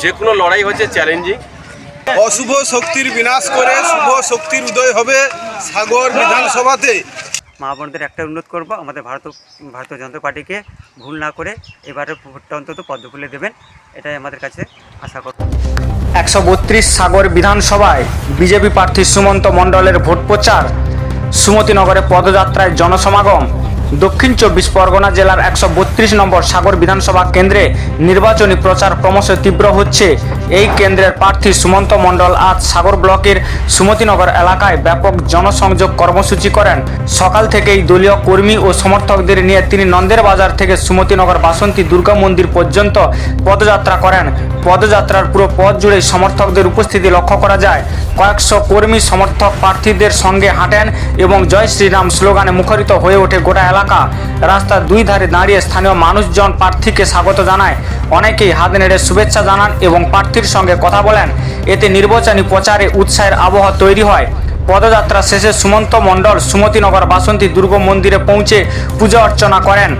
যে কোনো লড়াই হচ্ছে চ্যালেঞ্জিং। অশুভ শক্তির বিনাশ করে শুভ শক্তির উদয় হবে সাগর বিধানসভাতে। মা বোনদের একটা অনুরোধ করব, আমাদের ভারতীয় জনতা পার্টিকে ভুল না করে এবারে ভোটটা অন্তত পদ্মফুলে দেবেন, এটাই আমাদের কাছে আশা করব। 132 সাগর বিধানসভায় বিজেপি প্রার্থী সুমন্ত মণ্ডলের ভোট প্রচার। সুমতিনগরে পদযাত্রায় জনসমাগম। দক্ষিণ 24 পরগনা জেলার 132 নম্বর সাগর বিধানসভা কেন্দ্রে নির্বাচনী প্রচার ক্রমশ তীব্র হচ্ছে। এই কেন্দ্রের প্রার্থী সুমন্ত মণ্ডল আজ সাগর ব্লকের সুমতিনগর এলাকায় ব্যাপক জনসংযোগ কর্মসূচি করেন। সকাল থেকেই দলীয় কর্মী ও সমর্থকদের নিয়ে তিনি নন্দের বাজার থেকে সুমতিনগর বাসন্তী দুর্গা মন্দির পর্যন্ত পদযাত্রা করেন। পদযাত্রার পুরো পথ জুড়ে সমর্থকদের উপস্থিতি লক্ষ্য করা যায়। কয়েকশো কর্মী সমর্থক প্রার্থীদের সঙ্গে হাঁটেন এবং জয় শ্রীরাম স্লোগানে মুখরিত হয়ে ওঠে গোটা এলাকা। রাস্তার দুই ধারে দাঁড়িয়ে স্থানীয় মানুষজন প্রার্থীকে স্বাগত জানায়। অনেকেই হাত নেড়ে শুভেচ্ছা জানান এবং প্রার্থীর সঙ্গে কথা বলেন। এতে নির্বাচনী প্রচারে উৎসাহের আবহ তৈরি হয়। পদযাত্রা শেষে সুমন্ত মণ্ডল সুমতিনগর বাসন্তী দুর্গা মন্দিরে পৌঁছে পূজা অর্চনা করেন।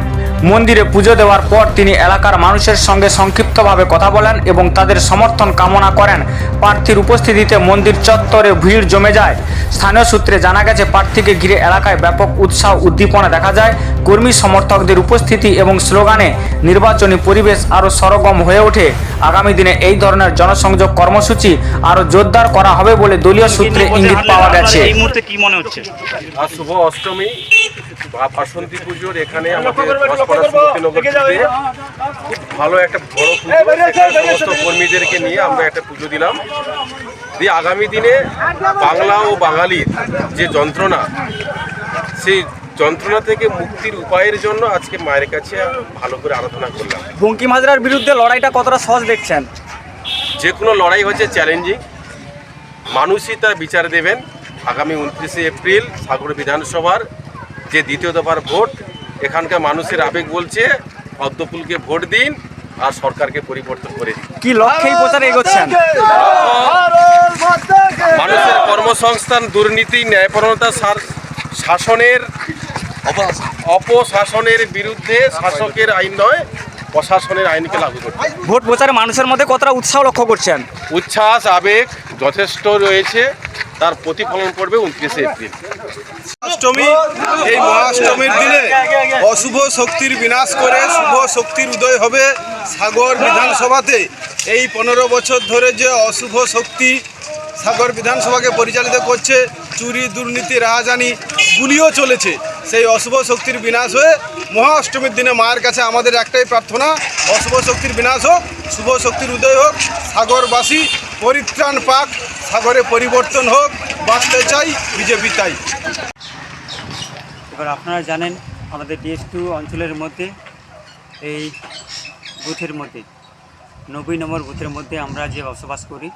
মন্দিরে পুজো দেওয়ার পর তিনি এলাকার মানুষের সঙ্গে সংক্ষিপ্তভাবে কথা বলেন এবং তাদের সমর্থন কামনা করেন। প্রার্থীর উপস্থিতিতে মন্দির চত্বরে ভিড় জমে যায়। স্থানীয় সূত্রে জানা গেছে, প্রার্থীকে ঘিরে এলাকায় ব্যাপক উৎসাহ উদ্দীপনা দেখা যায়। কর্মী সমর্থকদের উপস্থিতি এবং স্লোগানে নির্বাচনী পরিবেশ আরও সরগম হয়ে ওঠে। আগামী দিনে এই ধরনের জনসংযোগ কর্মসূচি আরও জোরদার করা হবে বলে দলীয় সূত্রে ইঙ্গিত পাওয়া গেছে। এই মুহূর্তে কি মনে হচ্ছে? আর শুভ অষ্টমী বাসন্তী পুজোর এখানে আমাদের সুমতিনগরে খুব ভালো একটা বড় পুজো, সমস্ত কর্মীদেরকে নিয়ে আমরা একটা পুজো দিলাম। দিয়ে আগামী দিনে বাংলা ও বাঙালির যে যন্ত্রণা, সেই যন্ত্রণা থেকে মুক্তির উপায়ের জন্য আজকে মায়ের কাছে ভালো করে আরাধনা করলাম। বঙ্কিম হাজরার বিরুদ্ধে লড়াইটা কতটা সহজ দেখছেন? যে কোনো লড়াই হচ্ছে চ্যালেঞ্জিং, মানুষই তার বিচার দেবেন। আগামী 29শে এপ্রিল সাগর বিধানসভার যে দ্বিতীয় দফার ভোট, এখানকার মানুষের আবেগ বলছে পদ্মফুলকে ভোট দিন আর সরকারকে পরিবর্তন করে দিন। কি লক্ষ্যে এই প্রচারে এগোচ্ছেন? মানুষের কর্মসংস্থান, দুর্নীতি, ন্যায়পরণতা, শাসনের অপশাসনের বিরুদ্ধে শাসকের আইন নয়, প্রশাসনের আইনকে লাগু করতে। ভোট প্রচারে মানুষের মধ্যে কতটা উৎসাহ লক্ষ্য করছেন? উচ্ছ্বাস, আবেগ যথেষ্ট রয়েছে, তার প্রতিফলন পড়বে 29শে এপ্রিল। অষ্টমী, এই মহাষ্টমীর দিনে অশুভ শক্তির বিনাশ করে শুভ শক্তির উদয় হবে সাগর বিধানসভাতে। এই 15 বছর ধরে যে অশুভ শক্তি সাগর বিধানসভাকে পরিচালিত করছে, চুরি, দুর্নীতি, রাহাজানি, গুলিও চলেছে, সেই অশুভ শক্তির বিনাশ হয়ে মহাষ্টমীর দিনে মায়ের কাছে আমাদের একটাই প্রার্থনা, অশুভ শক্তির বিনাশ হোক, শুভ শক্তির উদয় হোক, সাগরবাসী পরিত্রাণ পাক, সাগরে পরিবর্তন হোক, বাঁচতে চাই, বিজেপি চাই। এবার আপনারা জানেন, আমাদের DS2 অঞ্চলের মধ্যে এই বুথের মধ্যে 90 নম্বর বুথের মধ্যে আমরা যে বসবাস করি।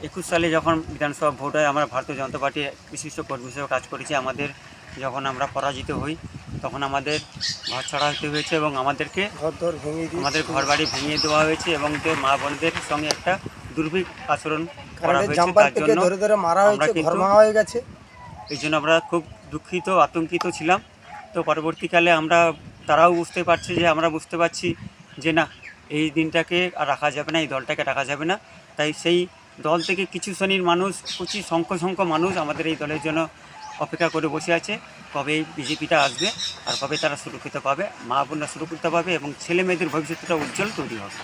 21 সালে যখন বিধানসভা ভোট হয়, আমরা ভারতীয় জনতা পার্টি বিশিষ্ট কর্মী হিসেবে কাজ করেছি। যখন আমরা পরাজিত হই, তখন আমাদের ঘর ছাড়া হতে হয়েছে এবং আমাদের ঘর বাড়ি ভেঙে দেওয়া হয়েছে এবং মা বোনদের সঙ্গে একটা দুর্ভিক আচরণ করা হয়েছে। তার জন্য আমরা কিন্তু এই জন্য আমরা খুব দুঃখিত, আতঙ্কিত ছিলাম। তো পরবর্তীকালে তারাও বুঝতে পারছে যে আমরা বুঝতে পারছি যে না, এই দিনটাকে আর রাখা যাবে না, এই দলটাকে রাখা যাবে না। তাই সেই দল থেকে কিছু শ্রেণীর মানুষ, প্রচুর সংখ্যক মানুষ আমাদের এই দলের জন্য অপেক্ষা করে বসে আছে, কবে এই বিজেপিটা আসবে আর কবে তারা সুরক্ষিত পাবে, মা বোনরা সুরক্ষিত পাবে এবং ছেলে মেয়েদের ভবিষ্যৎটা উজ্জ্বল তৈরি হবে।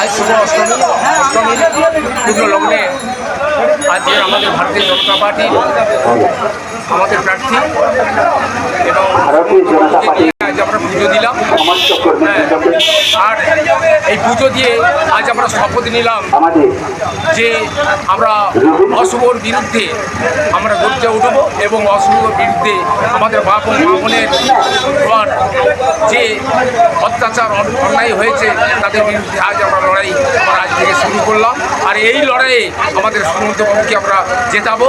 আজ শুভ অষ্টমী, অষ্টমীর পূর্ণ লগ্নে আজকে আমাদের ভারতীয় জনতা পার্টি আমাদের প্রার্থী এবং আজ আমরা পুজো দিলাম। আর এই পুজো দিয়ে আজ আমরা শপথ নিলাম যে আমরা অশুভর বিরুদ্ধে আমরা গর্জে উঠব এবং অশুভর বিরুদ্ধে আমাদের বাপ ও মা বোনের যে অত্যাচার অন্যায় হয়েছে তাদের বিরুদ্ধে আজ আমরা লড়াই আজ থেকে শুরু করলাম। আর এই লড়াইয়ে আমাদের সুমন্তবাবুকে আমরা জেতাবো।